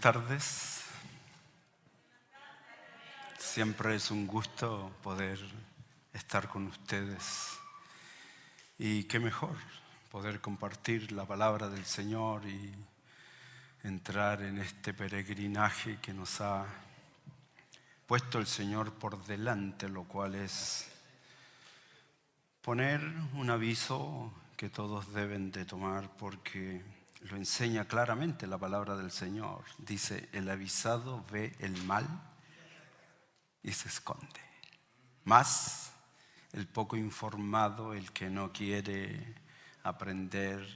tardes. Siempre es un gusto poder estar con ustedes. Y qué mejor poder compartir la palabra del Señor y entrar en este peregrinaje que nos ha puesto el Señor por delante, lo cual es poner un aviso que todos deben de tomar porque lo enseña claramente la palabra del Señor. Dice, el avisado ve el mal y se esconde. Más el poco informado, el que no quiere aprender,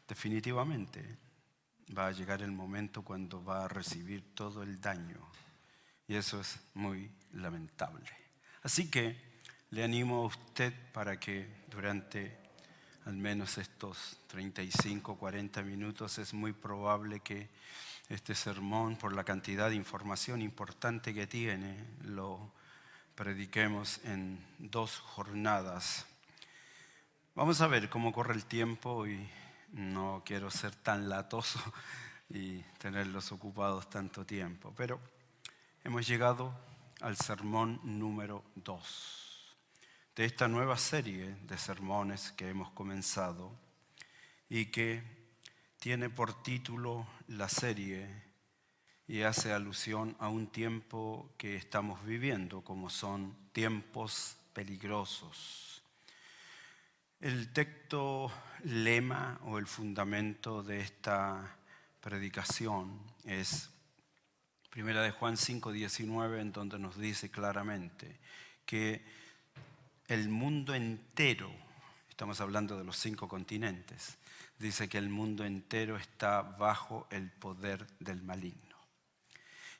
definitivamente va a llegar el momento cuando va a recibir todo el daño. Y eso es muy lamentable. Así que le animo a usted para que durante al menos estos 35, 40 minutos es muy probable que este sermón, por la cantidad de información importante que tiene, lo prediquemos en 2 jornadas. Vamos a ver cómo corre el tiempo y no quiero ser tan latoso y tenerlos ocupados tanto tiempo, pero hemos llegado al sermón número 2 de esta nueva serie de sermones que hemos comenzado y que tiene por título la serie y hace alusión a un tiempo que estamos viviendo, como son tiempos peligrosos. El texto lema o el fundamento de esta predicación es 1 de Juan 5:19, en donde nos dice claramente que el mundo entero, estamos hablando de los 5 continentes, dice que el mundo entero está bajo el poder del maligno.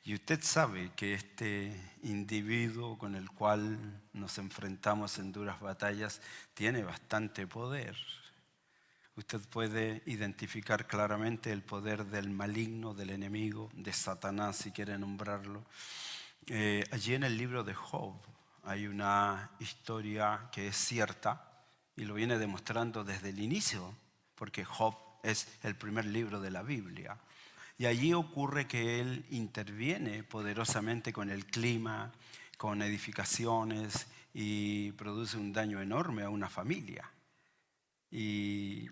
Y usted sabe que este individuo con el cual nos enfrentamos en duras batallas tiene bastante poder. Usted puede identificar claramente el poder del maligno, del enemigo, de Satanás, si quiere nombrarlo. Allí en el libro de Job hay una historia que es cierta y lo viene demostrando desde el inicio, porque Job es el primer libro de la Biblia. Y allí ocurre que él interviene poderosamente con el clima, con edificaciones y produce un daño enorme a una familia. Y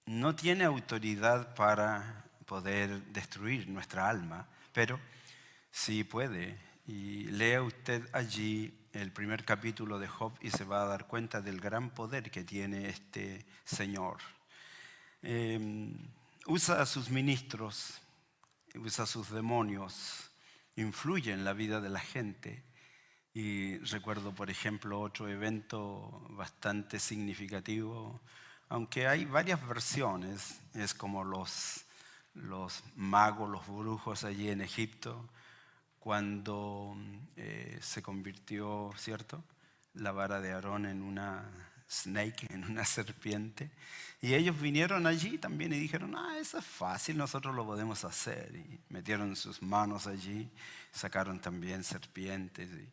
no tiene autoridad para poder destruir nuestra alma, pero sí puede. Y lea usted allí el primer capítulo de Job y se va a dar cuenta del gran poder que tiene este Señor. Usa a sus ministros, usa a sus demonios, influye en la vida de la gente. Y recuerdo, por ejemplo, otro evento bastante significativo, aunque hay varias versiones, es como los magos, los brujos allí en Egipto, cuando se convirtió, ¿cierto?, la vara de Aarón en una snake, en una serpiente. Y ellos vinieron allí también y dijeron, eso es fácil, nosotros lo podemos hacer. Y metieron sus manos allí, sacaron también serpientes. Y,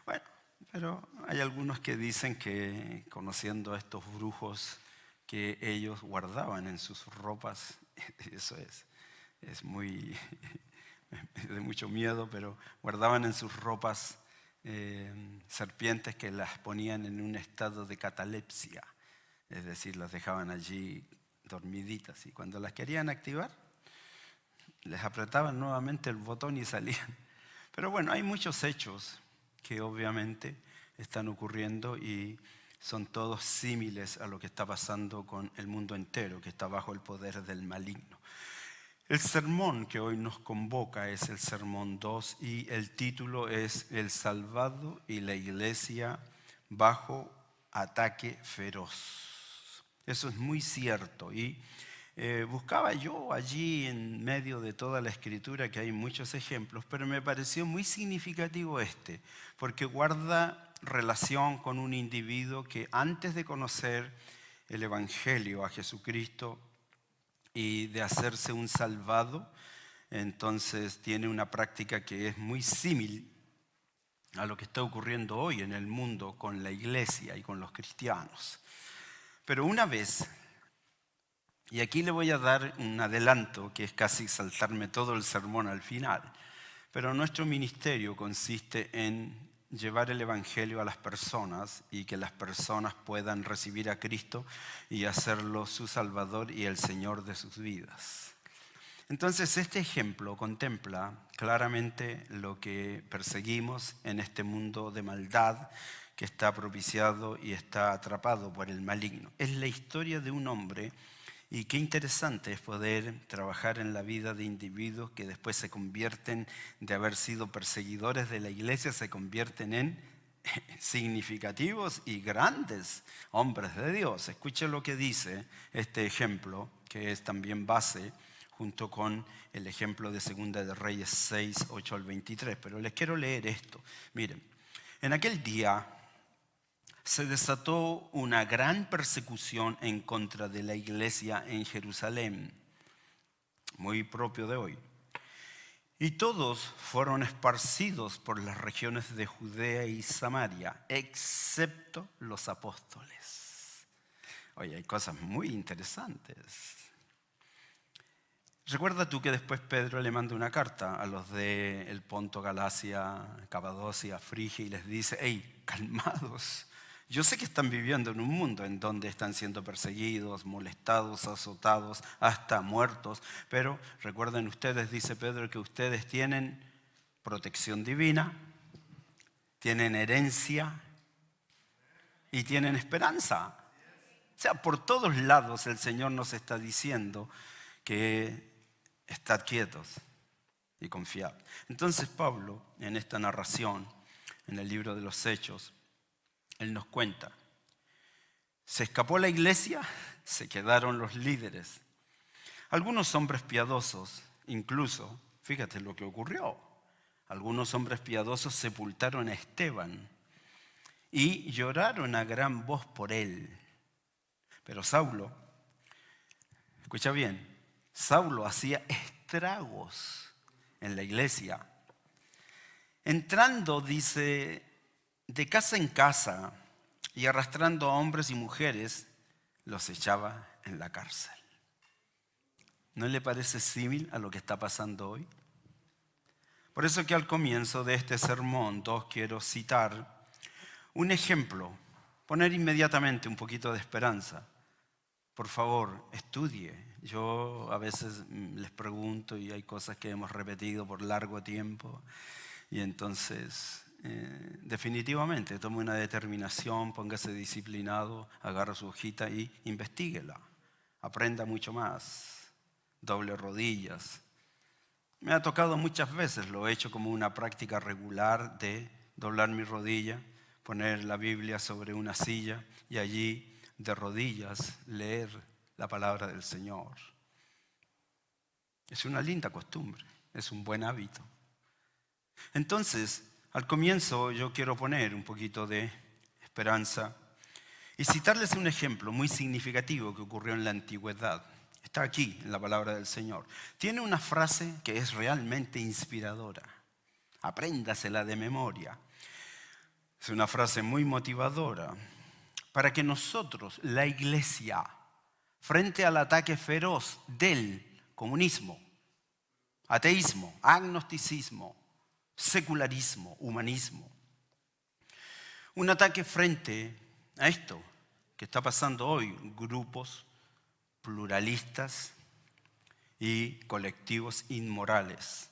bueno, pero hay algunos que dicen que, conociendo a estos brujos, que ellos guardaban en sus ropas, eso es muy de mucho miedo, pero guardaban en sus ropas serpientes que las ponían en un estado de catalepsia, es decir, las dejaban allí dormiditas y cuando las querían activar, les apretaban nuevamente el botón y salían. Pero bueno, hay muchos hechos que obviamente están ocurriendo y son todos símiles a lo que está pasando con el mundo entero, que está bajo el poder del maligno. El sermón que hoy nos convoca es el sermón 2 y el título es El salvado y la iglesia bajo ataque feroz. Eso es muy cierto y buscaba yo allí en medio de toda la escritura que hay muchos ejemplos, pero me pareció muy significativo porque guarda relación con un individuo que antes de conocer el evangelio a Jesucristo y de hacerse un salvado, entonces tiene una práctica que es muy similar a lo que está ocurriendo hoy en el mundo con la iglesia y con los cristianos. Pero una vez Y aquí le voy a dar un adelanto, que es casi saltarme todo el sermón al final. Pero nuestro ministerio consiste en llevar el Evangelio a las personas y que las personas puedan recibir a Cristo y hacerlo su Salvador y el Señor de sus vidas. Entonces, este ejemplo contempla claramente lo que perseguimos en este mundo de maldad que está propiciado y está atrapado por el maligno. Es la historia de un hombre, y qué interesante es poder trabajar en la vida de individuos que después se convierten, de haber sido perseguidores de la iglesia, se convierten en significativos y grandes hombres de Dios. Escuche lo que dice este ejemplo, que es también base junto con el ejemplo de Segunda de Reyes 6, 8 al 23. Pero les quiero leer esto. Miren, en aquel día se desató una gran persecución en contra de la iglesia en Jerusalén, muy propio de hoy. Y todos fueron esparcidos por las regiones de Judea y Samaria, excepto los apóstoles. Oye, hay cosas muy interesantes. Recuerda tú que después Pedro le manda una carta a los de el Ponto, Galacia, Capadocia, Frigia y les dice: hey, calmados. Yo sé que están viviendo en un mundo en donde están siendo perseguidos, molestados, azotados, hasta muertos. Pero recuerden ustedes, dice Pedro, que ustedes tienen protección divina, tienen herencia y tienen esperanza. O sea, por todos lados el Señor nos está diciendo que estad quietos y confiad. Entonces Pablo, en esta narración, en el libro de los Hechos, él nos cuenta: se escapó la iglesia, se quedaron los líderes. Algunos hombres piadosos, incluso, fíjate lo que ocurrió. Algunos hombres piadosos sepultaron a Esteban y lloraron a gran voz por él. Pero Saulo, escucha bien, Saulo hacía estragos en la iglesia. Entrando, dice, de casa en casa y arrastrando a hombres y mujeres, los echaba en la cárcel. ¿No le parece símil a lo que está pasando hoy? Por eso que al comienzo de este sermón quiero citar un ejemplo, poner inmediatamente un poquito de esperanza. Por favor, estudie. Yo a veces les pregunto y hay cosas que hemos repetido por largo tiempo y entonces definitivamente tome una determinación, póngase disciplinado, agarra su hojita y investíguela. Aprenda mucho más, doble rodillas. Me ha tocado muchas veces, lo he hecho como una práctica regular de doblar mi rodilla, poner la Biblia sobre una silla y allí de rodillas leer la palabra del Señor. Es una linda costumbre, es un buen hábito. Entonces, al comienzo yo quiero poner un poquito de esperanza y citarles un ejemplo muy significativo que ocurrió en la antigüedad. Está aquí en la palabra del Señor. Tiene una frase que es realmente inspiradora. Apréndasela de memoria. Es una frase muy motivadora para que nosotros, la iglesia, frente al ataque feroz del comunismo, ateísmo, agnosticismo, secularismo, humanismo, un ataque frente a esto que está pasando hoy, grupos pluralistas y colectivos inmorales.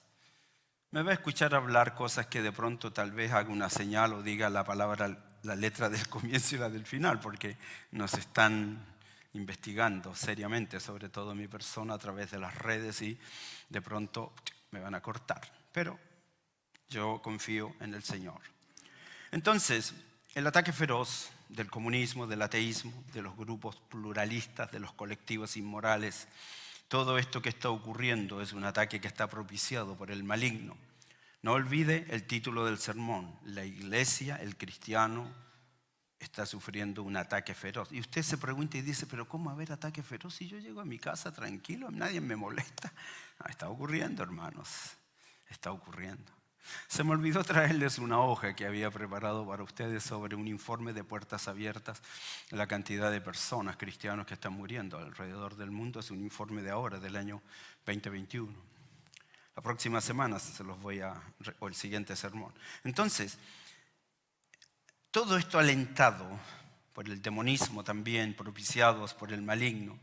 Me va a escuchar hablar cosas que de pronto tal vez haga una señal o diga la palabra, la letra del comienzo y la del final, porque nos están investigando seriamente, sobre todo mi persona, a través de las redes y de pronto me van a cortar. Pero yo confío en el Señor. Entonces, el ataque feroz del comunismo, del ateísmo, de los grupos pluralistas, de los colectivos inmorales, todo esto que está ocurriendo es un ataque que está propiciado por el maligno. No olvide el título del sermón: la iglesia, el cristiano, está sufriendo un ataque feroz. Y usted se pregunta y dice: ¿pero cómo haber ataque feroz si yo llego a mi casa tranquilo, nadie me molesta? No, está ocurriendo, hermanos, está ocurriendo. Se me olvidó traerles una hoja que había preparado para ustedes sobre un informe de puertas abiertas. La cantidad de personas, cristianos que están muriendo alrededor del mundo es un informe de ahora, del año 2021. La próxima semana se los voy o el siguiente sermón. Entonces, todo esto alentado por el demonismo también, propiciados por el maligno.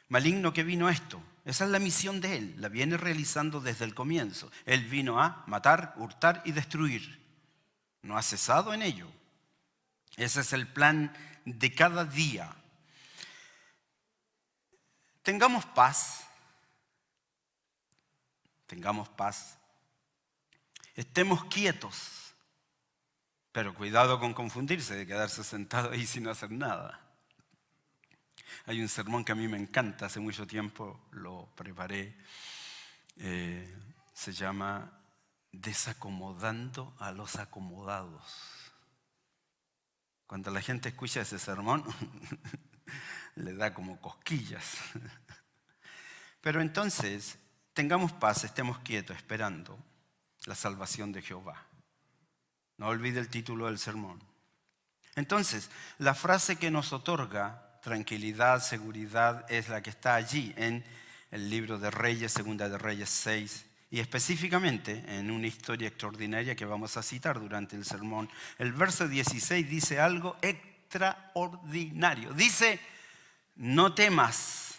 Maligno que vino esto. Esa es la misión de él. La viene realizando desde el comienzo. Él vino a matar, hurtar y destruir. No ha cesado en ello. Ese es el plan de cada día. Tengamos paz. Tengamos paz. Estemos quietos. Pero cuidado con confundirse, de quedarse sentado ahí sin hacer nada. Hay un sermón que a mí me encanta, hace mucho tiempo lo preparé. Se llama Desacomodando a los acomodados. Cuando la gente escucha ese sermón, le da como cosquillas. Pero entonces, tengamos paz, estemos quietos, esperando la salvación de Jehová. No olvide el título del sermón. Entonces, la frase que nos otorga tranquilidad, seguridad, es la que está allí en el libro de Reyes, Segunda de Reyes 6, y específicamente en una historia extraordinaria que vamos a citar durante el sermón. El verso 16 dice algo extraordinario. Dice, no temas,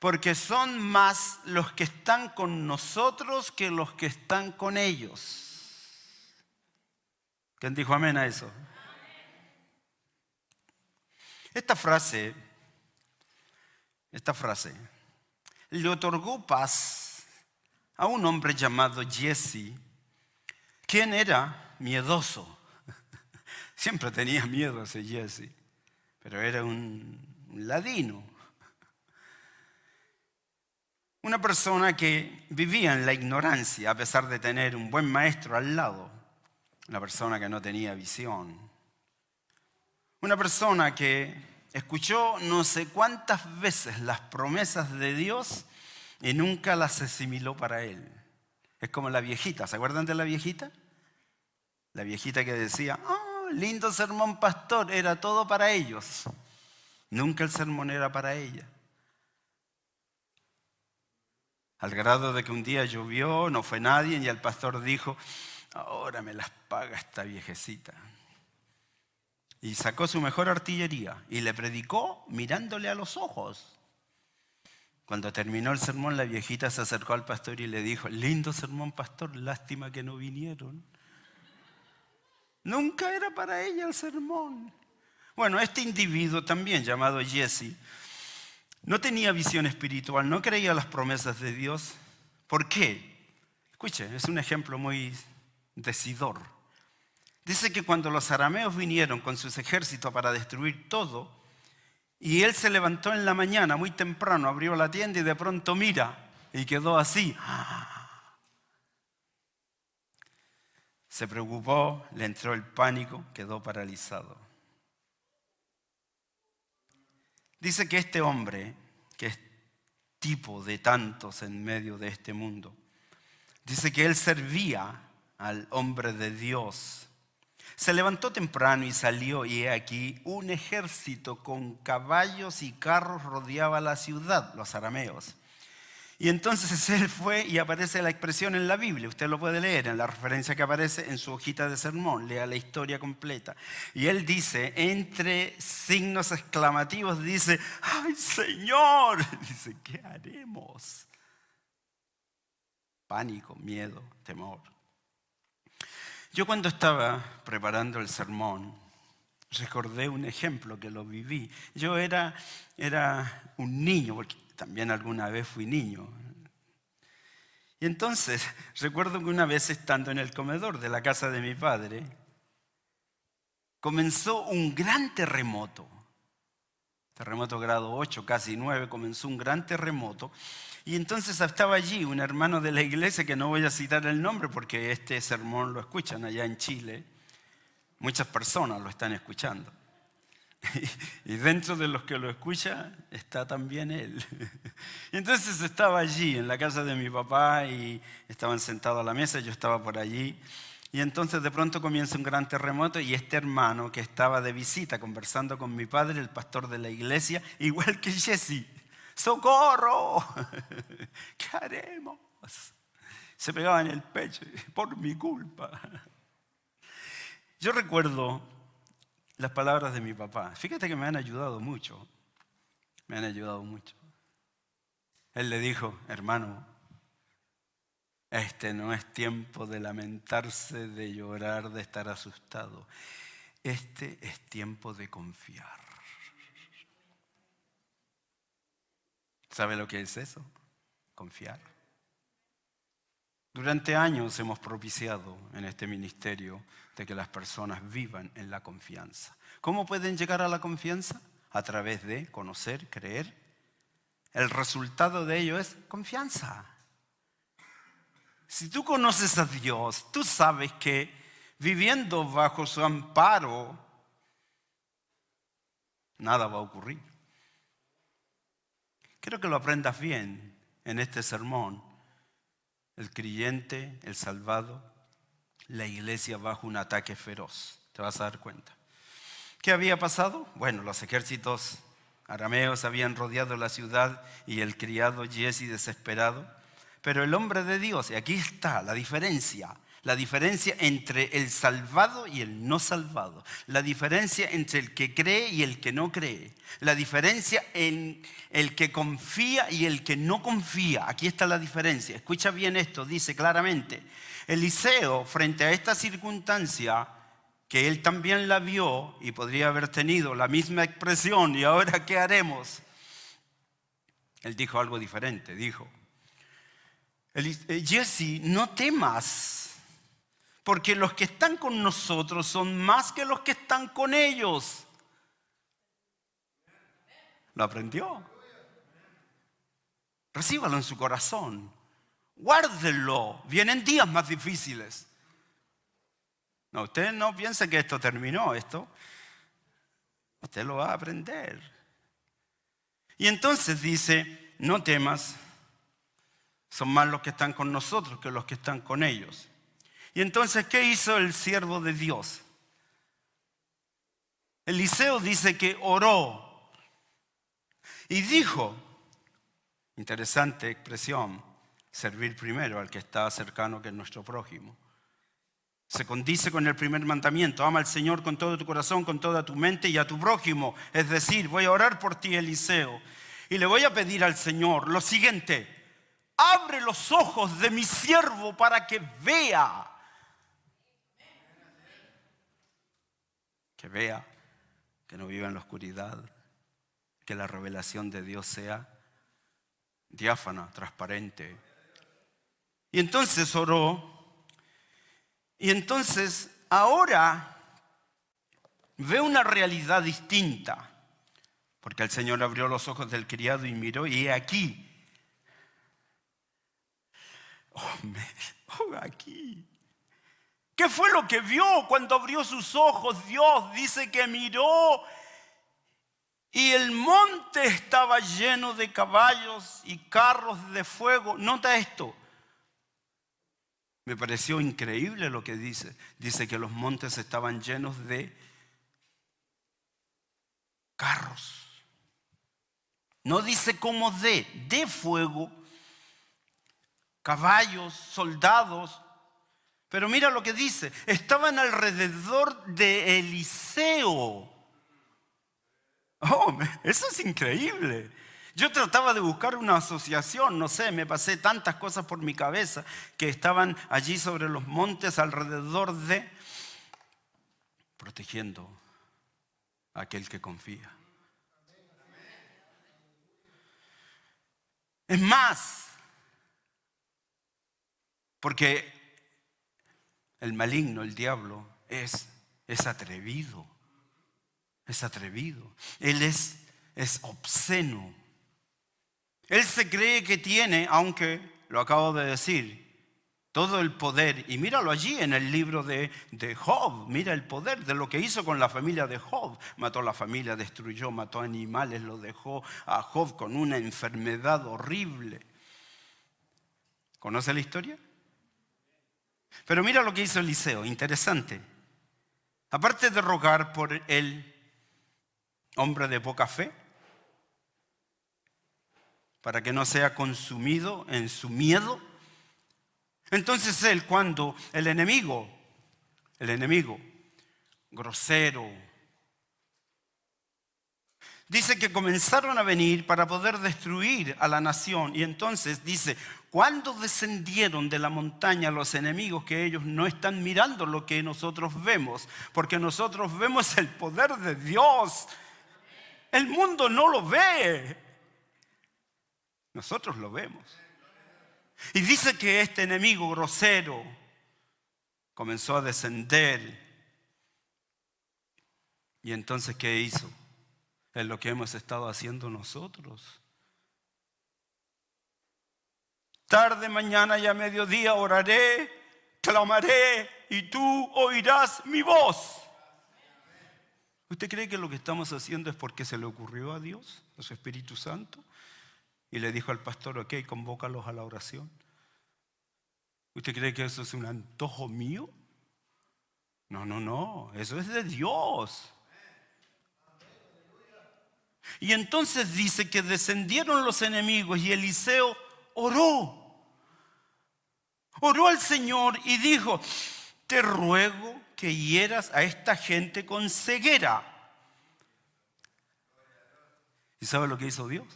porque son más los que están con nosotros que los que están con ellos. ¿Quién dijo amén a eso? Esta frase le otorgó paz a un hombre llamado Jesse, quien era miedoso. Siempre tenía miedo ese Jesse, pero era un ladino. Una persona que vivía en la ignorancia a pesar de tener un buen maestro al lado. Una persona que no tenía visión. Una persona que escuchó no sé cuántas veces las promesas de Dios y nunca las asimiló para él. Es como la viejita, ¿se acuerdan de la viejita? La viejita que decía, lindo sermón pastor, era todo para ellos. Nunca el sermón era para ella. Al grado de que un día llovió, no fue nadie y el pastor dijo, ahora me las paga esta viejecita. Y sacó su mejor artillería y le predicó mirándole a los ojos. Cuando terminó el sermón, la viejita se acercó al pastor y le dijo, lindo sermón, pastor, lástima que no vinieron. Nunca era para ella el sermón. Bueno, este individuo también, llamado Jesse, no tenía visión espiritual, no creía las promesas de Dios. ¿Por qué? Escuche, es un ejemplo muy decidor. Dice que cuando los arameos vinieron con sus ejércitos para destruir todo, y él se levantó en la mañana muy temprano, abrió la tienda y de pronto mira, y quedó así. Se preocupó, le entró el pánico, quedó paralizado. Dice que este hombre, que es tipo de tantos en medio de este mundo, dice que él servía al hombre de Dios. Se levantó temprano y salió, y he aquí un ejército con caballos y carros rodeaba la ciudad, los arameos. Y entonces él fue y aparece la expresión en la Biblia. Usted lo puede leer en la referencia que aparece en su hojita de sermón. Lea la historia completa. Y él dice, entre signos exclamativos, dice, ¡ay, Señor! Dice, ¿qué haremos? Pánico, miedo, temor. Yo cuando estaba preparando el sermón, recordé un ejemplo que lo viví. Yo era un niño, porque también alguna vez fui niño. Y entonces recuerdo que una vez estando en el comedor de la casa de mi padre, comenzó un gran terremoto. Terremoto grado 8, casi 9, comenzó un gran terremoto. Y entonces estaba allí un hermano de la iglesia, que no voy a citar el nombre porque este sermón lo escuchan allá en Chile. Muchas personas lo están escuchando. Y dentro de los que lo escuchan está también él. Y entonces estaba allí en la casa de mi papá y estaban sentados a la mesa, yo estaba por allí. Y entonces de pronto comienza un gran terremoto y este hermano que estaba de visita conversando con mi padre, el pastor de la iglesia, igual que Jesse, ¡socorro! ¿Qué haremos? Se pegaba en el pecho, por mi culpa. Yo recuerdo las palabras de mi papá. Fíjate que me han ayudado mucho. Me han ayudado mucho. Él le dijo, hermano, este no es tiempo de lamentarse, de llorar, de estar asustado. Este es tiempo de confiar. ¿Sabe lo que es eso? Confiar. Durante años hemos propiciado en este ministerio de que las personas vivan en la confianza. ¿Cómo pueden llegar a la confianza? A través de conocer, creer. El resultado de ello es confianza. Si tú conoces a Dios, tú sabes que viviendo bajo su amparo, nada va a ocurrir. Quiero que lo aprendas bien en este sermón. El creyente, el salvado, la iglesia bajo un ataque feroz. Te vas a dar cuenta. ¿Qué había pasado? Bueno, los ejércitos arameos habían rodeado la ciudad y el criado Jesse desesperado. Pero el hombre de Dios, y aquí está la diferencia entre el salvado y el no salvado, la diferencia entre el que cree y el que no cree, la diferencia en el que confía y el que no confía. Aquí está la diferencia. Escucha bien esto, dice claramente. Eliseo, frente a esta circunstancia, que él también la vio y podría haber tenido la misma expresión, ¿y ahora qué haremos? Él dijo algo diferente, dijo, Jesse, no temas, porque los que están con nosotros son más que los que están con ellos. ¿Lo aprendió? Recíbalo en su corazón. Guárdelo. Vienen días más difíciles. No, usted no piensa que esto terminó, usted lo va a aprender. Y entonces dice, no temas, son más los que están con nosotros que los que están con ellos. Y entonces, ¿qué hizo el siervo de Dios? Eliseo dice que oró y dijo, interesante expresión, servir primero al que está cercano, que es nuestro prójimo. Se condice con el primer mandamiento, ama al Señor con todo tu corazón, con toda tu mente y a tu prójimo. Es decir, voy a orar por ti, Eliseo, y le voy a pedir al Señor lo siguiente: abre los ojos de mi siervo para que vea. Que vea, que no viva en la oscuridad, que la revelación de Dios sea diáfana, transparente. Y entonces oró. Y entonces ahora ve una realidad distinta, porque el Señor abrió los ojos del criado y miró, y he aquí, aquí. ¿Qué fue lo que vio cuando abrió sus ojos? Dios dice que miró y el monte estaba lleno de caballos y carros de fuego. Nota esto. Me pareció increíble lo que dice. Dice que los montes estaban llenos de carros. No dice cómo de fuego, caballos, soldados. Pero mira lo que dice. Estaban alrededor de Eliseo. Oh, eso es increíble. Yo trataba de buscar una asociación, no sé, me pasé tantas cosas por mi cabeza que estaban allí sobre los montes alrededor de, protegiendo a aquel que confía. Es más, porque el maligno, el diablo, es atrevido. Es atrevido. Él es obsceno. Él se cree que tiene, aunque lo acabo de decir, Todo el poder, y míralo allí en el libro de Job, mira el poder de lo que hizo con la familia de Job. Mató a la familia, destruyó, mató animales, lo dejó a Job con una enfermedad horrible. ¿Conoce la historia? Pero mira lo que hizo Eliseo, interesante. Aparte de rogar por el hombre de poca fe, para que no sea consumido en su miedo, entonces él, cuando el enemigo grosero, dice que comenzaron a venir para poder destruir a la nación. Y entonces dice, cuando descendieron de la montaña los enemigos, que ellos no están mirando lo que nosotros vemos, porque nosotros vemos el poder de Dios. El mundo no lo ve, nosotros lo vemos. Y dice que este enemigo grosero comenzó a descender. Y entonces, ¿qué hizo? Es lo que hemos estado haciendo nosotros. Tarde, mañana y a mediodía oraré, clamaré y tú oirás mi voz. ¿Usted cree que lo que estamos haciendo es porque se le ocurrió a Dios, a su Espíritu Santo? Y le dijo al pastor, ok, convócalos a la oración. ¿Usted cree que eso es un antojo mío? No, eso es de Dios. Y entonces dice que descendieron los enemigos y Eliseo oró al Señor y dijo, te ruego que hieras a esta gente con ceguera. ¿Y sabe lo que hizo Dios?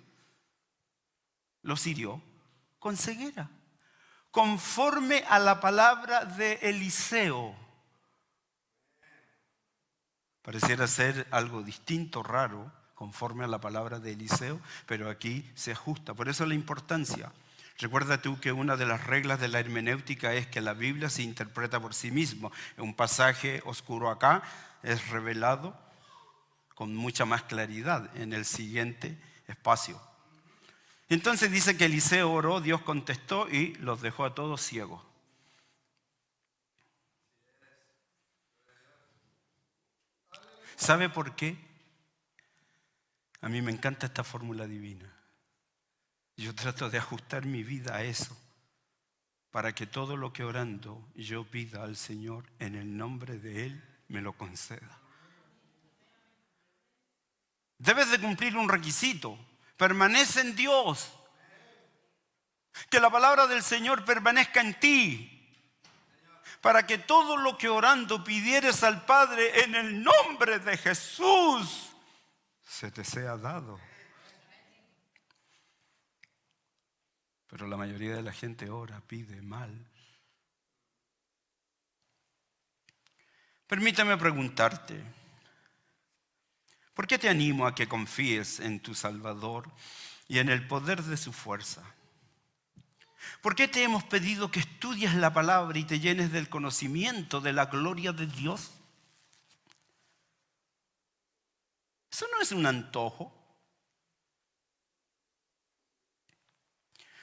Los hirió con ceguera, conforme a la palabra de Eliseo. Pareciera ser algo distinto, raro, conforme a la palabra de Eliseo, pero aquí se ajusta. Por eso la importancia. Recuerda tú que una de las reglas de la hermenéutica es que la Biblia se interpreta por sí mismo. Un pasaje oscuro acá es revelado con mucha más claridad en el siguiente espacio. Entonces dice que Eliseo oró, Dios contestó y los dejó a todos ciegos. ¿Sabe por qué? A mí me encanta esta fórmula divina. Yo trato de ajustar mi vida a eso, para que todo lo que orando yo pida al Señor en el nombre de Él me lo conceda. Debes de cumplir un requisito. Permanece en Dios. Que la palabra del Señor permanezca en ti. Para que todo lo que orando pidieres al Padre en el nombre de Jesús se te sea dado. Pero la mayoría de la gente ora, pide mal. Permítame preguntarte, ¿por qué te animo a que confíes en tu Salvador y en el poder de su fuerza? ¿Por qué te hemos pedido que estudies la palabra y te llenes del conocimiento de la gloria de Dios? Eso no es un antojo.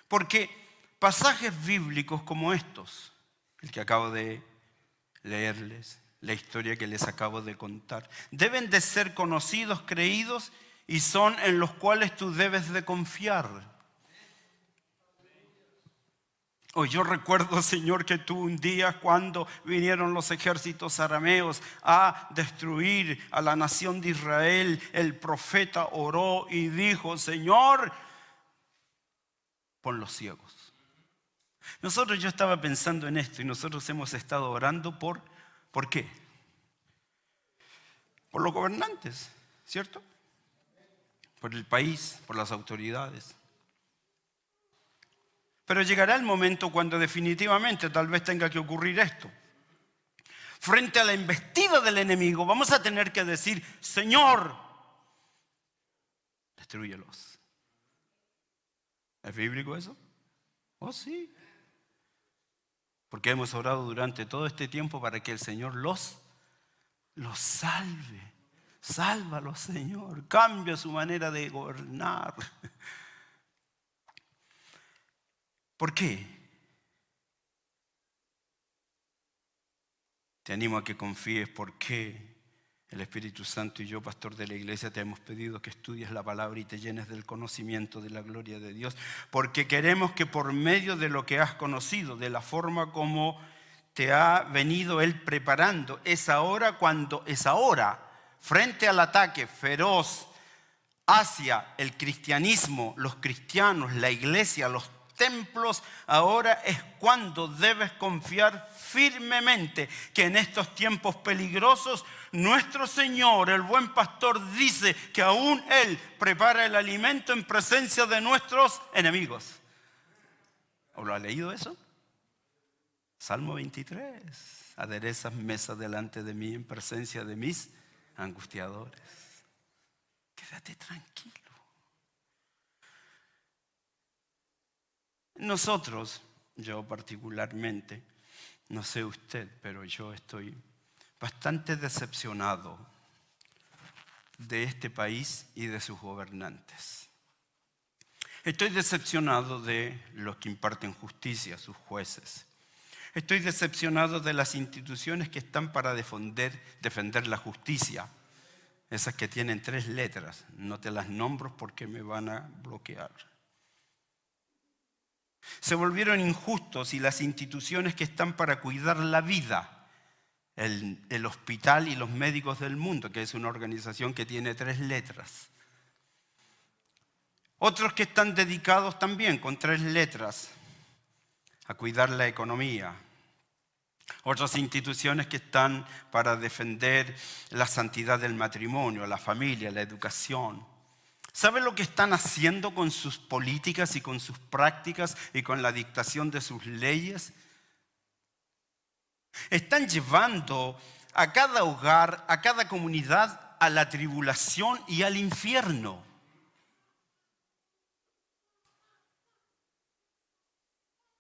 Porque pasajes bíblicos como estos, el que acabo de leerles, la historia que les acabo de contar, deben de ser conocidos, creídos y son en los cuales tú debes de confiar. Yo recuerdo, Señor, que tú un día cuando vinieron los ejércitos arameos a destruir a la nación de Israel, el profeta oró y dijo, Señor, pon los ciegos. Yo estaba pensando en esto y nosotros hemos estado orando ¿por qué? Por los gobernantes, ¿cierto? Por el país, por las autoridades. Pero llegará el momento cuando definitivamente tal vez tenga que ocurrir esto. Frente a la embestida del enemigo vamos a tener que decir, Señor, destrúyelos. ¿Es bíblico eso? Oh, sí. Porque hemos orado durante todo este tiempo para que el Señor los salve. Sálvalos, Señor. Cambia su manera de gobernar. ¿Por qué? Te animo a que confíes porque el Espíritu Santo y yo, pastor de la iglesia, te hemos pedido que estudies la palabra y te llenes del conocimiento de la gloria de Dios, porque queremos que por medio de lo que has conocido, de la forma como te ha venido Él preparando, es ahora, frente al ataque feroz hacia el cristianismo, los cristianos, la iglesia, los templos, ahora es cuando debes confiar firmemente que en estos tiempos peligrosos nuestro Señor, el buen pastor, dice que aún Él prepara el alimento en presencia de nuestros enemigos. ¿O lo ha leído eso? Salmo 23. Aderezas mesa delante de mí en presencia de mis angustiadores. Quédate tranquilo. Nosotros, yo particularmente, no sé usted, pero yo estoy bastante decepcionado de este país y de sus gobernantes. Estoy decepcionado de los que imparten justicia, sus jueces. Estoy decepcionado de las instituciones que están para defender la justicia. Esas que tienen 3 letras, no te las nombro porque me van a bloquear. Se volvieron injustos y las instituciones que están para cuidar la vida, el hospital y los médicos del mundo, que es una organización que tiene 3 letras. Otros que están dedicados también con 3 letras a cuidar la economía. Otras instituciones que están para defender la santidad del matrimonio, la familia, la educación. ¿Saben lo que están haciendo con sus políticas y con sus prácticas y con la dictación de sus leyes? Están llevando a cada hogar, a cada comunidad, a la tribulación y al infierno.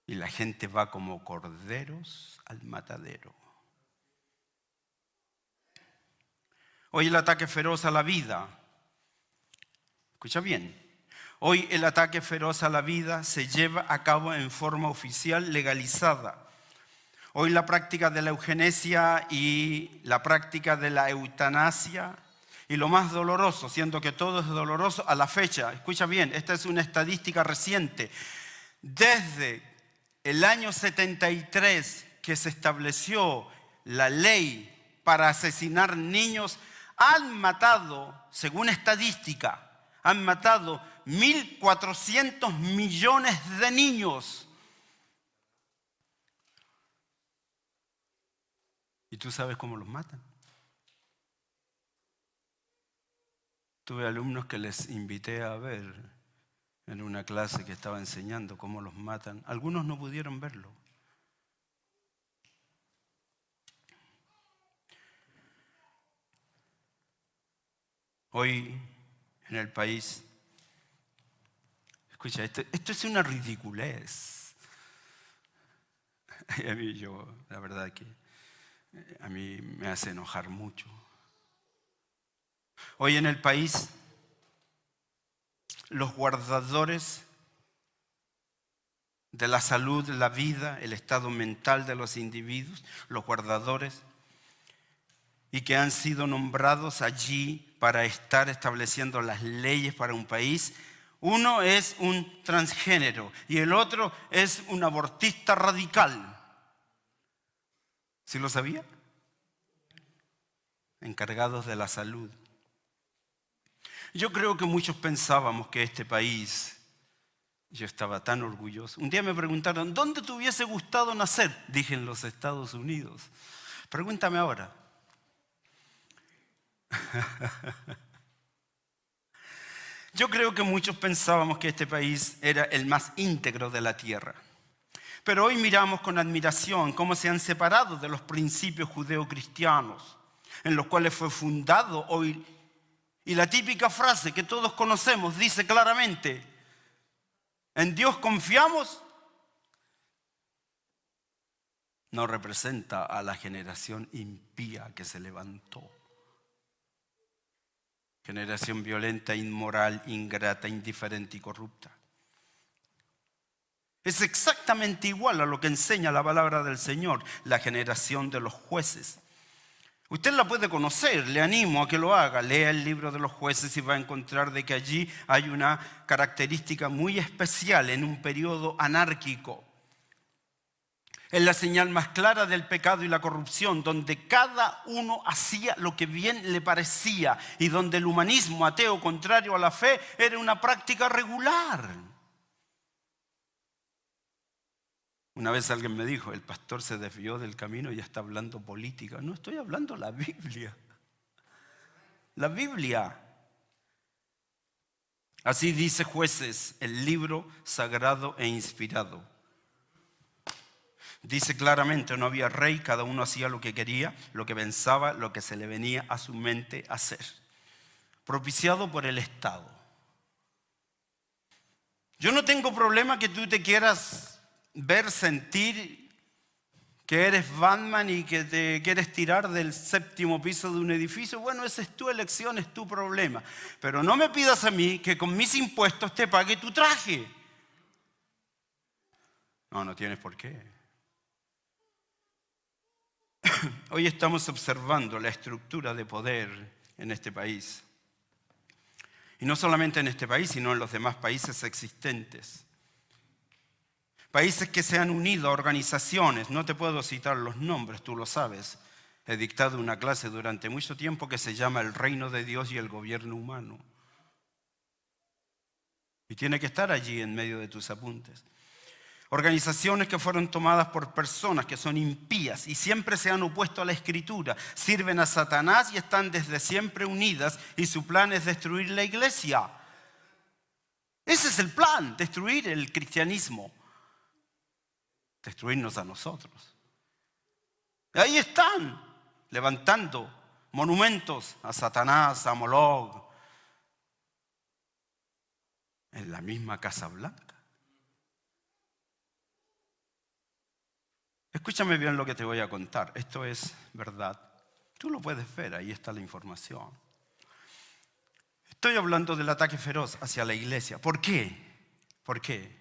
Y la gente va como corderos al matadero. Hoy el ataque feroz a la vida. Escucha bien. Hoy el ataque feroz a la vida se lleva a cabo en forma oficial legalizada. Hoy la práctica de la eugenesia y la práctica de la eutanasia y lo más doloroso, siendo que todo es doloroso a la fecha. Escucha bien, esta es una estadística reciente. Desde el año 73 que se estableció la ley para asesinar niños, han matado, según estadística, han matado 1.400 millones de niños. ¿Y tú sabes cómo los matan? Tuve alumnos que les invité a ver en una clase que estaba enseñando cómo los matan. Algunos no pudieron verlo. Hoy en el país, escucha, esto es una ridiculez. A mí la verdad que a mí me hace enojar mucho. Hoy en el país, los guardadores de la salud, la vida, el estado mental de los individuos, los guardadores, y que han sido nombrados allí para estar estableciendo las leyes para un país. Uno es un transgénero y el otro es un abortista radical. ¿Sí lo sabía? Encargados de la salud. Yo creo que muchos pensábamos que este país, yo estaba tan orgulloso. Un día me preguntaron, ¿dónde te hubiese gustado nacer? Dije, en los Estados Unidos. Pregúntame ahora. Yo creo que muchos pensábamos que este país era el más íntegro de la tierra. Pero hoy miramos con admiración cómo se han separado de los principios judeocristianos en los cuales fue fundado hoy. Y la típica frase que todos conocemos dice claramente, ¿en Dios confiamos? No representa a la generación impía que se levantó. Generación violenta, inmoral, ingrata, indiferente y corrupta. Es exactamente igual a lo que enseña la palabra del Señor, la generación de los jueces. Usted la puede conocer, le animo a que lo haga. Lea el libro de los jueces y va a encontrar de que allí hay una característica muy especial en un periodo anárquico. Es la señal más clara del pecado y la corrupción, donde cada uno hacía lo que bien le parecía y donde el humanismo ateo contrario a la fe era una práctica regular. Una vez alguien me dijo, el pastor se desvió del camino y ya está hablando política. No, estoy hablando la Biblia. La Biblia. Así dice Jueces, el libro sagrado e inspirado. Dice claramente, no había rey, cada uno hacía lo que quería, lo que pensaba, lo que se le venía a su mente hacer. Propiciado por el Estado. Yo no tengo problema que tú te quieras ver, sentir que eres Batman y que te quieres tirar del 7º piso de un edificio. Bueno, esa es tu elección, es tu problema. Pero no me pidas a mí que con mis impuestos te pague tu traje. No tienes por qué. Hoy estamos observando la estructura de poder en este país. Y no solamente en este país, sino en los demás países existentes. Países que se han unido a organizaciones, no te puedo citar los nombres, tú lo sabes. He dictado una clase durante mucho tiempo que se llama El Reino de Dios y el Gobierno Humano. Y tiene que estar allí en medio de tus apuntes. Organizaciones que fueron tomadas por personas que son impías y siempre se han opuesto a la Escritura, sirven a Satanás y están desde siempre unidas y su plan es destruir la iglesia. Ese es el plan, destruir el cristianismo, destruirnos a nosotros. Y ahí están, levantando monumentos a Satanás, a Moloch, en la misma Casa Blanca. Escúchame bien lo que te voy a contar. Esto es verdad. Tú lo puedes ver, ahí está la información. Estoy hablando del ataque feroz hacia la iglesia. ¿Por qué? ¿Por qué?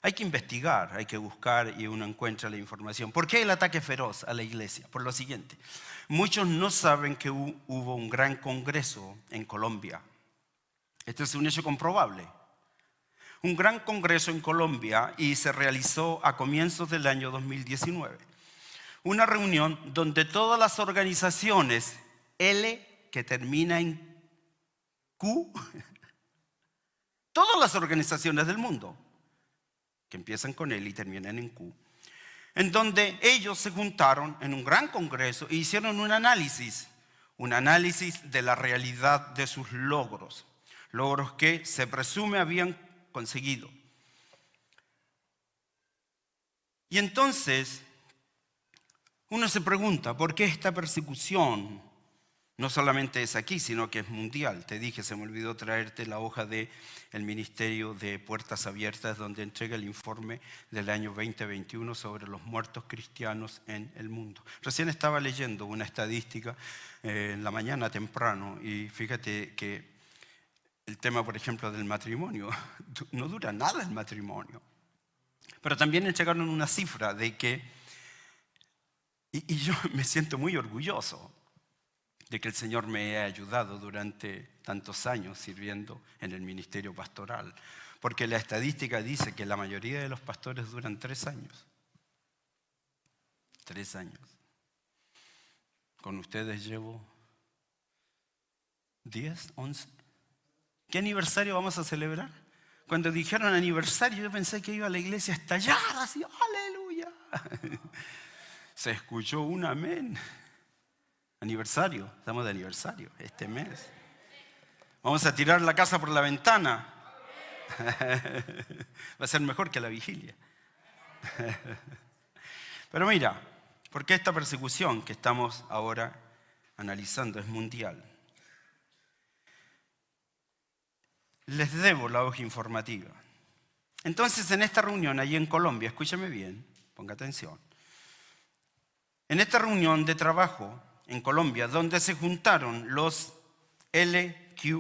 Hay que investigar, hay que buscar y uno encuentra la información. ¿Por qué el ataque feroz a la iglesia? Por lo siguiente. Muchos no saben que hubo un gran congreso en Colombia. Este es un hecho comprobable. Un gran congreso en Colombia y se realizó a comienzos del año 2019. Una reunión donde todas las organizaciones L, que termina en Q, todas las organizaciones del mundo, que empiezan con L y terminan en Q, en donde ellos se juntaron en un gran congreso e hicieron un análisis de la realidad de sus logros que se presume habían conseguido. Y entonces uno se pregunta, ¿por qué esta persecución no solamente es aquí, sino que es mundial? Te dije, se me olvidó traerte la hoja del Ministerio de Puertas Abiertas, donde entrega el informe del año 2021 sobre los muertos cristianos en el mundo. Recién estaba leyendo una estadística en la mañana temprano y fíjate que el tema, por ejemplo, del matrimonio, no dura nada el matrimonio. Pero también entregaron una cifra de que, y yo me siento muy orgulloso de que el Señor me haya ayudado durante tantos años sirviendo en el ministerio pastoral. Porque la estadística dice que la mayoría de los pastores duran 3 años. 3 años. Con ustedes llevo 10, 11. ¿Qué aniversario vamos a celebrar? Cuando dijeron aniversario, yo pensé que iba a la iglesia a estallar, así, aleluya. Se escuchó un amén. Aniversario, estamos de aniversario este mes. Vamos a tirar la casa por la ventana. Va a ser mejor que la vigilia. Pero mira, ¿por qué esta persecución que estamos ahora analizando es mundial? Les debo la hoja informativa. Entonces, en esta reunión allí en Colombia, escúchame bien, ponga atención. En esta reunión de trabajo en Colombia, donde se juntaron los LQ,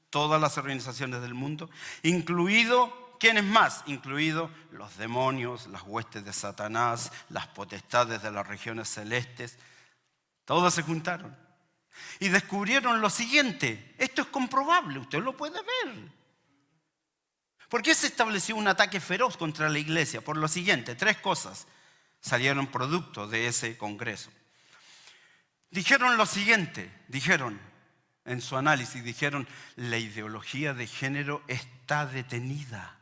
todas las organizaciones del mundo, incluido ¿quiénes más? Incluidos los demonios, las huestes de Satanás, las potestades de las regiones celestes. Todos se juntaron y descubrieron lo siguiente. Esto es comprobable, usted lo puede ver. ¿Por qué se estableció un ataque feroz contra la iglesia? Por lo siguiente, 3 cosas salieron producto de ese congreso. Dijeron lo siguiente, en su análisis, la ideología de género está detenida.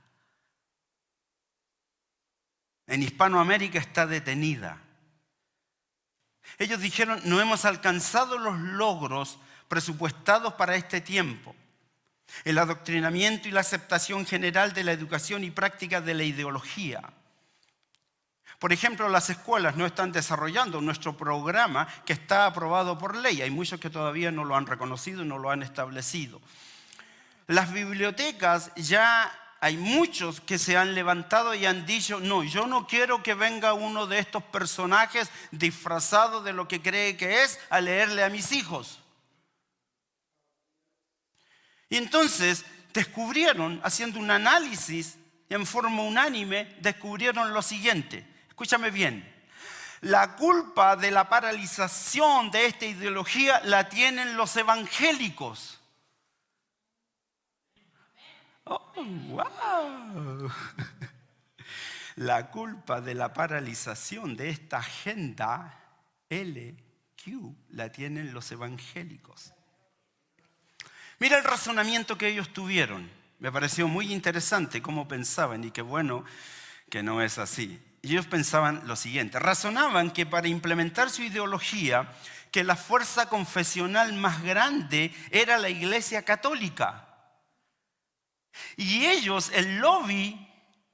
En Hispanoamérica está detenida. Ellos dijeron, no hemos alcanzado los logros presupuestados para este tiempo. El adoctrinamiento y la aceptación general de la educación y práctica de la ideología. Por ejemplo, las escuelas no están desarrollando nuestro programa que está aprobado por ley. Hay muchos que todavía no lo han reconocido y no lo han establecido. Las bibliotecas ya hay muchos que se han levantado y han dicho, no, yo no quiero que venga uno de estos personajes disfrazado de lo que cree que es a leerle a mis hijos. Y entonces descubrieron, haciendo un análisis en forma unánime, descubrieron lo siguiente. Escúchame bien. La culpa de la paralización de esta ideología la tienen los evangélicos. ¡Oh, wow! La culpa de la paralización de esta agenda LQ la tienen los evangélicos. Mira el razonamiento que ellos tuvieron. Me pareció muy interesante cómo pensaban y qué bueno que no es así. Ellos pensaban lo siguiente. Razonaban que para implementar su ideología, que la fuerza confesional más grande era la Iglesia Católica. Y ellos, el lobby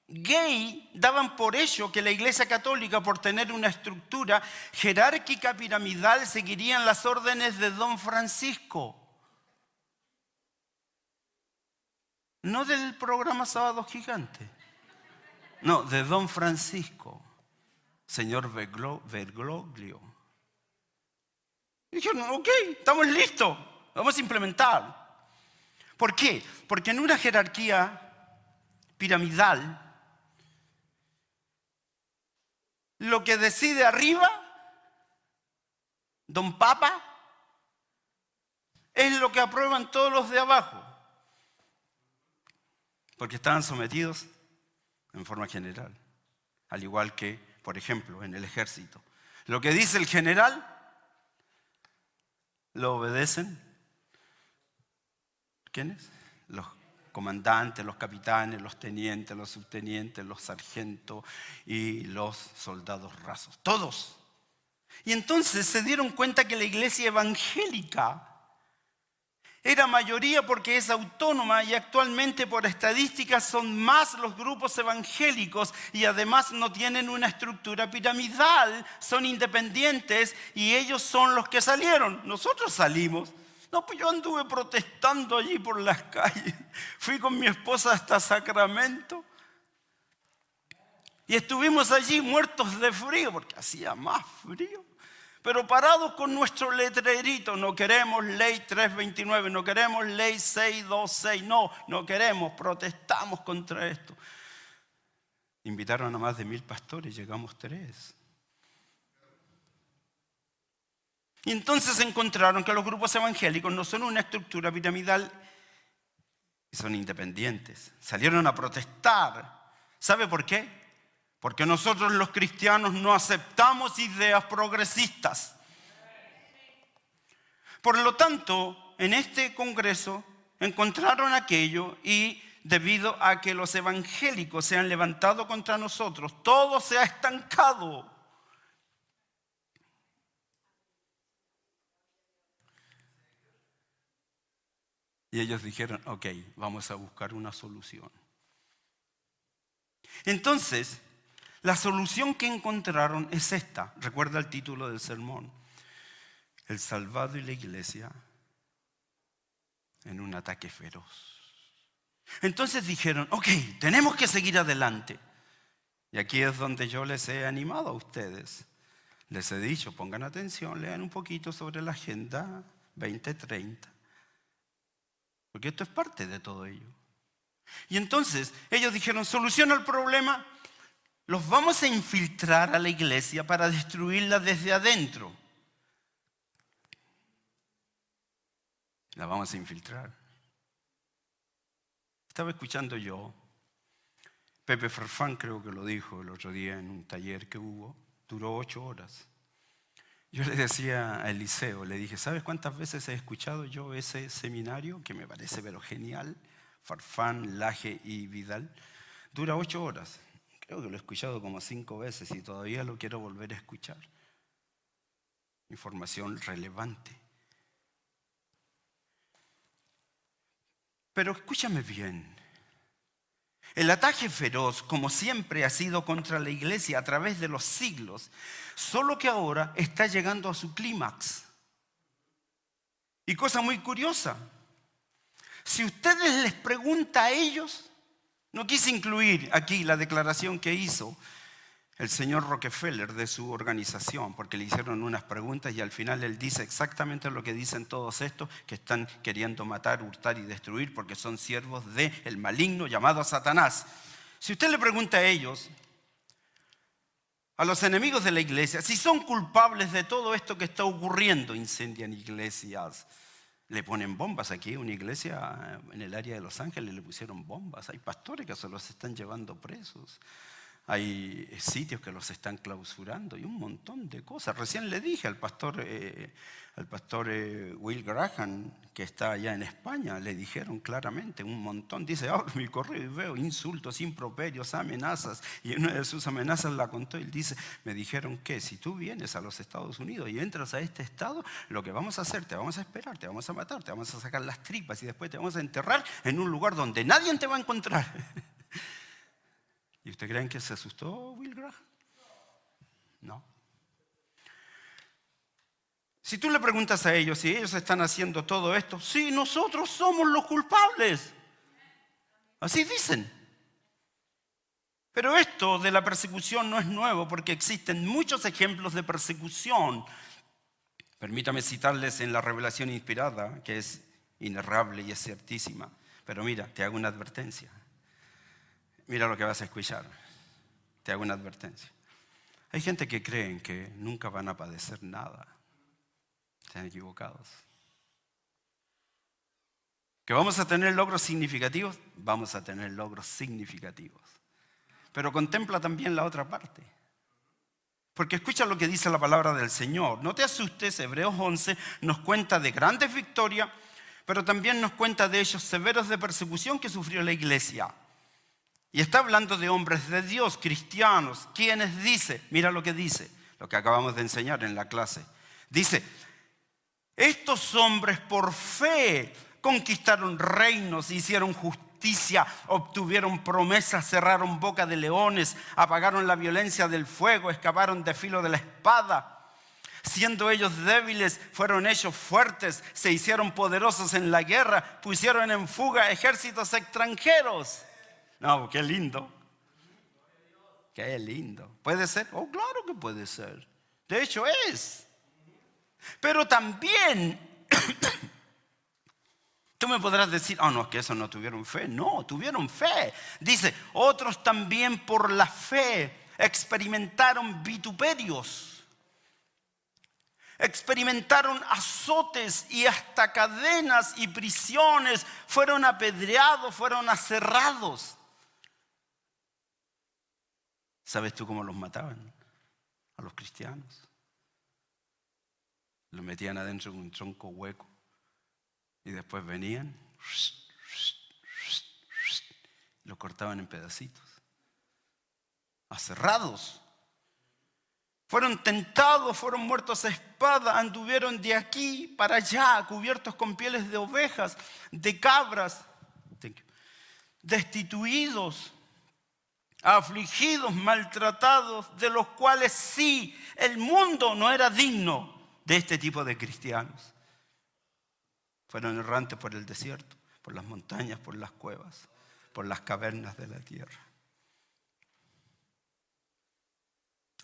gay, daban por hecho que la Iglesia Católica, por tener una estructura jerárquica piramidal, seguirían las órdenes de Don Francisco. No del programa Sábado Gigante. No, de Don Francisco, señor Bergoglio. Y dijeron, ok, estamos listos, vamos a implementar. ¿Por qué? Porque en una jerarquía piramidal, lo que decide arriba, Don Papa, es lo que aprueban todos los de abajo. Porque estaban sometidos en forma general. Al igual que, por ejemplo, en el ejército. Lo que dice el general, lo obedecen. ¿Quiénes? Los comandantes, los capitanes, los tenientes, los subtenientes, los sargentos y los soldados rasos. Todos. Y entonces se dieron cuenta que la iglesia evangélica era mayoría porque es autónoma y actualmente por estadísticas son más los grupos evangélicos y además no tienen una estructura piramidal, son independientes y ellos son los que salieron. Nosotros salimos. No, pues yo anduve protestando allí por las calles. Fui con mi esposa hasta Sacramento y estuvimos allí muertos de frío porque hacía más frío. Pero parados con nuestro letrerito, no queremos ley 329, no queremos ley 626, no queremos, protestamos contra esto. Invitaron a más de 1000 pastores, llegamos 3. Y entonces encontraron que los grupos evangélicos no son una estructura piramidal y son independientes. Salieron a protestar. ¿Sabe por qué? Porque nosotros los cristianos no aceptamos ideas progresistas. Por lo tanto, en este congreso encontraron aquello y debido a que los evangélicos se han levantado contra nosotros, todo se ha estancado. Y ellos dijeron, ok, vamos a buscar una solución. Entonces, la solución que encontraron es esta. Recuerda el título del sermón. El salvado y la iglesia en un ataque feroz. Entonces dijeron, ok, tenemos que seguir adelante. Y aquí es donde yo les he animado a ustedes. Les he dicho, pongan atención, lean un poquito sobre la Agenda 2030. Porque esto es parte de todo ello. Y entonces ellos dijeron, soluciona el problema, los vamos a infiltrar a la iglesia para destruirla desde adentro. La vamos a infiltrar. Estaba escuchando yo, Pepe Farfán creo que lo dijo el otro día en un taller que hubo, duró 8 horas. Yo le decía a Eliseo, le dije, ¿sabes cuántas veces he escuchado yo ese seminario? Que me parece pero genial, Farfán, Laje y Vidal. Dura 8 horas. Creo que lo he escuchado como 5 veces y todavía lo quiero volver a escuchar. Información relevante. Pero escúchame bien. El ataque feroz, como siempre, ha sido contra la iglesia a través de los siglos, solo que ahora está llegando a su clímax. Y cosa muy curiosa, si ustedes les preguntan a ellos, no quise incluir aquí la declaración que hizo el señor Rockefeller de su organización, porque le hicieron unas preguntas y al final él dice exactamente lo que dicen todos estos que están queriendo matar, hurtar y destruir porque son siervos del maligno llamado Satanás. Si usted le pregunta a ellos, a los enemigos de la iglesia, si son culpables de todo esto que está ocurriendo, incendian iglesias, le ponen bombas aquí, una iglesia en el área de Los Ángeles le pusieron bombas, hay pastores que se los están llevando presos. Hay sitios que los están clausurando y un montón de cosas. Recién le dije al pastor Will Graham, que está allá en España, le dijeron claramente un montón. Dice, abro mi correo y veo insultos, improperios, amenazas. Y una de sus amenazas la contó y él dice, me dijeron que si tú vienes a los Estados Unidos y entras a este estado, lo que vamos a hacer, te vamos a esperar, te vamos a matar, te vamos a sacar las tripas y después te vamos a enterrar en un lugar donde nadie te va a encontrar. ¿Y usted creen que se asustó Will Graham? No. Si tú le preguntas a ellos si ellos están haciendo todo esto, sí, nosotros somos los culpables. Así dicen. Pero esto de la persecución no es nuevo porque existen muchos ejemplos de persecución. Permítame citarles en la revelación inspirada, que es inerrable y es ciertísima. Pero mira, te hago una advertencia. Mira lo que vas a escuchar. Te hago una advertencia. Hay gente que creen que nunca van a padecer nada. Están equivocados. ¿Que vamos a tener logros significativos? Vamos a tener logros significativos. Pero contempla también la otra parte. Porque escucha lo que dice la palabra del Señor. No te asustes, Hebreos 11 nos cuenta de grandes victorias, pero también nos cuenta de hechos severos de persecución que sufrió la iglesia. Y está hablando de hombres de Dios, cristianos, quienes dice, mira lo que dice, lo que acabamos de enseñar en la clase. Dice, estos hombres por fe conquistaron reinos, hicieron justicia, obtuvieron promesas, cerraron boca de leones, apagaron la violencia del fuego, escaparon de filo de la espada. Siendo ellos débiles, fueron hechos fuertes, se hicieron poderosos en la guerra, pusieron en fuga ejércitos extranjeros. No, qué lindo. Qué lindo. ¿Puede ser? Oh, claro que puede ser. De hecho es. Pero también, tú me podrás decir, oh no, que esos no tuvieron fe. No, tuvieron fe. Dice, otros también por la fe experimentaron vituperios. Experimentaron azotes y hasta cadenas y prisiones. Fueron apedreados, fueron aserrados. ¿Sabes tú cómo los mataban a los cristianos? Los metían adentro de un tronco hueco y después venían, los cortaban en pedacitos, aserrados. Fueron tentados, fueron muertos a espada, anduvieron de aquí para allá, cubiertos con pieles de ovejas, de cabras, destituidos, afligidos, maltratados, de los cuales sí, el mundo no era digno de este tipo de cristianos. Fueron errantes por el desierto, por las montañas, por las cuevas, por las cavernas de la tierra.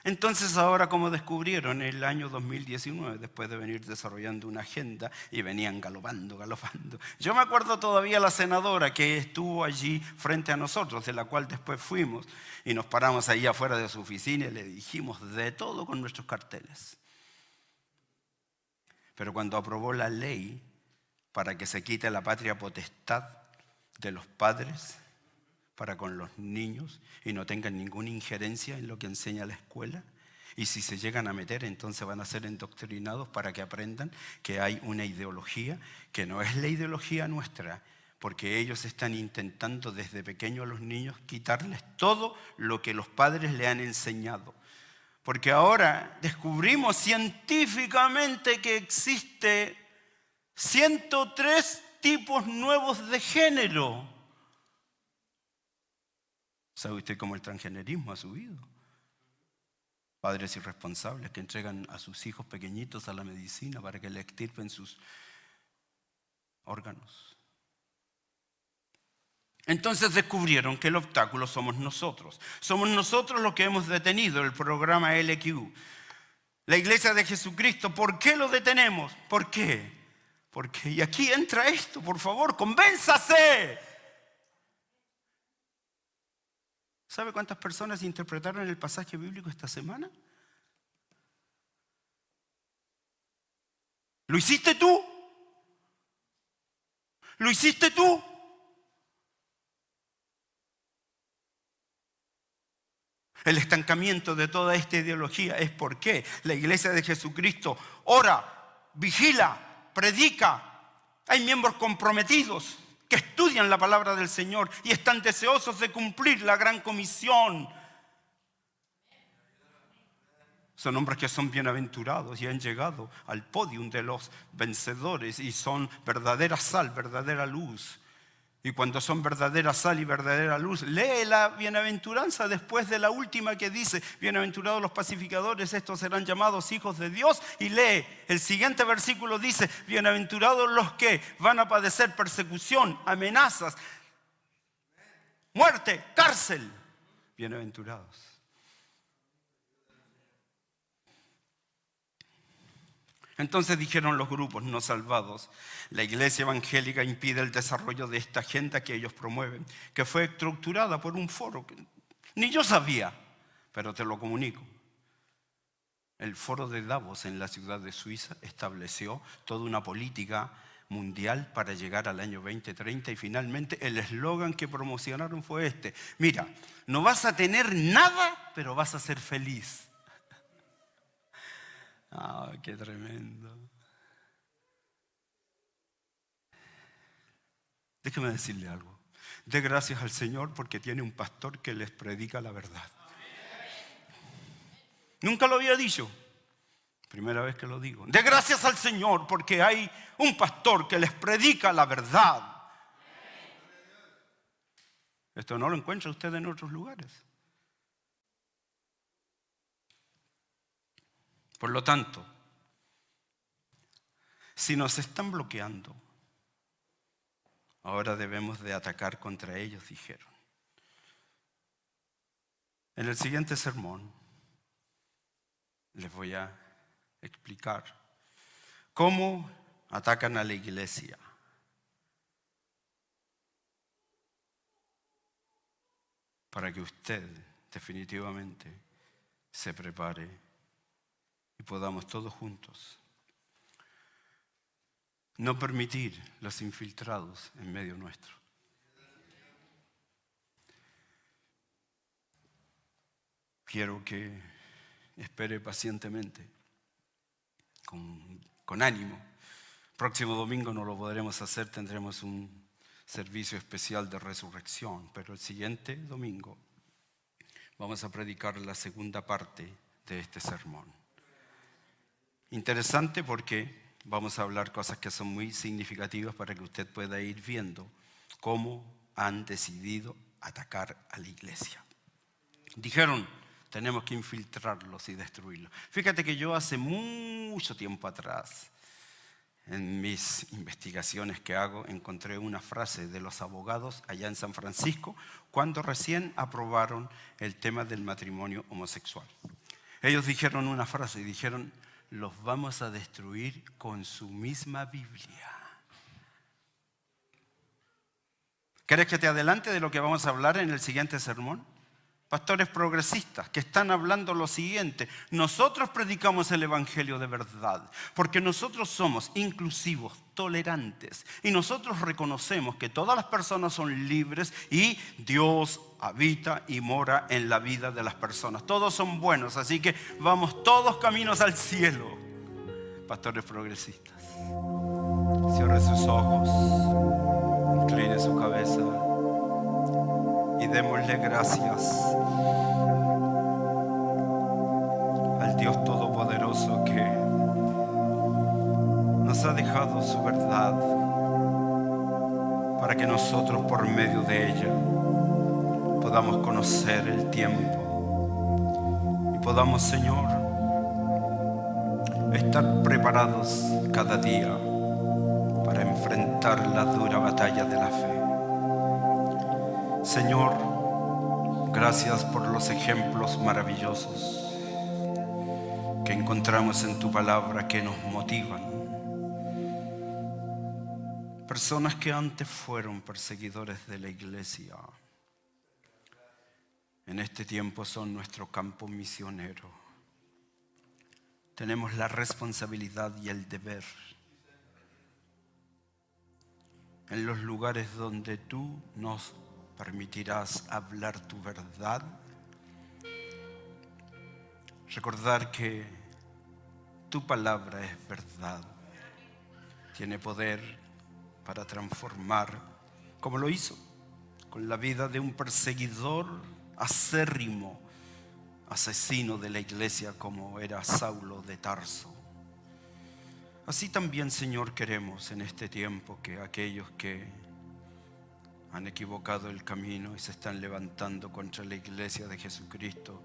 Entonces ahora, como descubrieron en el año 2019, después de venir desarrollando una agenda y venían galopando. Yo me acuerdo todavía la senadora que estuvo allí frente a nosotros, de la cual después fuimos y nos paramos ahí afuera de su oficina y le dijimos de todo con nuestros carteles. Pero cuando aprobó la ley para que se quite la patria potestad de los padres para con los niños y no tengan ninguna injerencia en lo que enseña la escuela. Y si se llegan a meter, entonces van a ser endoctrinados para que aprendan que hay una ideología que no es la ideología nuestra, porque ellos están intentando desde pequeños a los niños quitarles todo lo que los padres le han enseñado. Porque ahora descubrimos científicamente que existe 103 tipos nuevos de género. ¿Sabe usted cómo el transgenerismo ha subido? Padres irresponsables que entregan a sus hijos pequeñitos a la medicina para que le extirpen sus órganos. Entonces descubrieron que el obstáculo somos nosotros. Somos nosotros los que hemos detenido el programa LQ. La Iglesia de Jesucristo, ¿por qué lo detenemos? ¿Por qué? Porque, y aquí entra esto, por favor, convénzase. ¿Sabe cuántas personas interpretaron el pasaje bíblico esta semana? ¿Lo hiciste tú? ¿Lo hiciste tú? El estancamiento de toda esta ideología es porque la Iglesia de Jesucristo ora, vigila, predica. Hay miembros comprometidos que estudian la palabra del Señor y están deseosos de cumplir la gran comisión. Son hombres que son bienaventurados y han llegado al podio de los vencedores y son verdadera sal, verdadera luz. Y cuando son verdadera sal y verdadera luz, lee la bienaventuranza después de la última que dice: bienaventurados los pacificadores, estos serán llamados hijos de Dios. Y lee el siguiente versículo, dice: bienaventurados los que van a padecer persecución, amenazas, muerte, cárcel. Bienaventurados. Entonces dijeron los grupos no salvados: la iglesia evangélica impide el desarrollo de esta agenda que ellos promueven, que fue estructurada por un foro que ni yo sabía, pero te lo comunico. El foro de Davos en la ciudad de Suiza estableció toda una política mundial para llegar al año 2030 y finalmente el eslogan que promocionaron fue este: mira, no vas a tener nada, pero vas a ser feliz. Ah, qué tremendo. Déjeme decirle algo. Dé gracias al Señor porque tiene un pastor que les predica la verdad. Nunca lo había dicho. Primera vez que lo digo. Dé gracias al Señor porque hay un pastor que les predica la verdad. Esto no lo encuentra usted en otros lugares. Por lo tanto, si nos están bloqueando, ahora debemos de atacar contra ellos, dijeron. En el siguiente sermón les voy a explicar cómo atacan a la iglesia. Para que usted definitivamente se prepare y podamos todos juntos no permitir los infiltrados en medio nuestro. Quiero que espere pacientemente, con ánimo. Próximo domingo no lo podremos hacer, tendremos un servicio especial de resurrección, pero el siguiente domingo vamos a predicar la segunda parte de este sermón. Interesante porque vamos a hablar cosas que son muy significativas para que usted pueda ir viendo cómo han decidido atacar a la iglesia. Dijeron: tenemos que infiltrarlos y destruirlos. Fíjate que yo hace mucho tiempo atrás, en mis investigaciones que hago, encontré una frase de los abogados allá en San Francisco cuando recién aprobaron el tema del matrimonio homosexual. Ellos dijeron una frase y dijeron: los vamos a destruir con su misma Biblia. ¿Quieres que te adelante de lo que vamos a hablar en el siguiente sermón? Pastores progresistas que están hablando lo siguiente: nosotros predicamos el evangelio de verdad porque nosotros somos inclusivos, tolerantes, y nosotros reconocemos que todas las personas son libres y Dios habita y mora en la vida de las personas. Todos son buenos, así que vamos todos caminos al cielo. Pastores progresistas, cierre sus ojos, incline su cabeza y démosle gracias al Dios Todopoderoso que nos ha dejado su verdad para que nosotros por medio de ella podamos conocer el tiempo y podamos, Señor, estar preparados cada día para enfrentar la dura batalla de la fe. Señor, gracias por los ejemplos maravillosos que encontramos en tu palabra que nos motivan. Personas que antes fueron perseguidores de la iglesia, en este tiempo son nuestro campo misionero. Tenemos la responsabilidad y el deber en los lugares donde tú nos permitirás hablar tu verdad, recordar que tu palabra es verdad, tiene poder para transformar, como lo hizo con la vida de un perseguidor acérrimo, asesino de la iglesia como era Saulo de Tarso. Así también, Señor, queremos en este tiempo que aquellos que han equivocado el camino y se están levantando contra la iglesia de Jesucristo,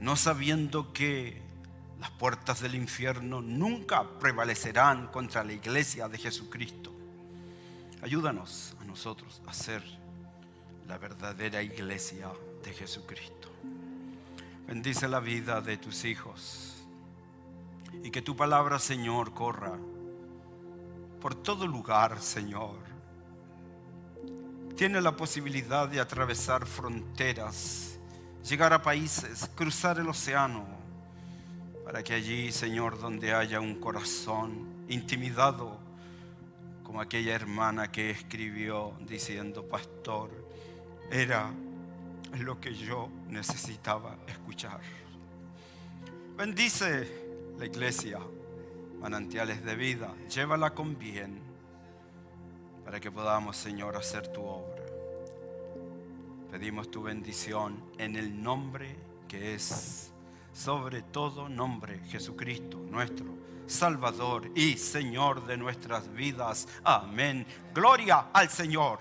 no sabiendo que las puertas del infierno nunca prevalecerán contra la iglesia de Jesucristo. Ayúdanos a nosotros a ser la verdadera iglesia de Jesucristo. Bendice la vida de tus hijos y que tu palabra, Señor, corra por todo lugar, Señor. Tiene la posibilidad de atravesar fronteras, llegar a países, cruzar el océano, para que allí, Señor, donde haya un corazón intimidado, como aquella hermana que escribió diciendo: pastor, era lo que yo necesitaba escuchar. Bendice la iglesia, manantiales de vida, llévala con bien, para que podamos, Señor, hacer tu obra. Pedimos tu bendición en el nombre que es sobre todo nombre, Jesucristo, nuestro Salvador y Señor de nuestras vidas. Amén. Gloria al Señor.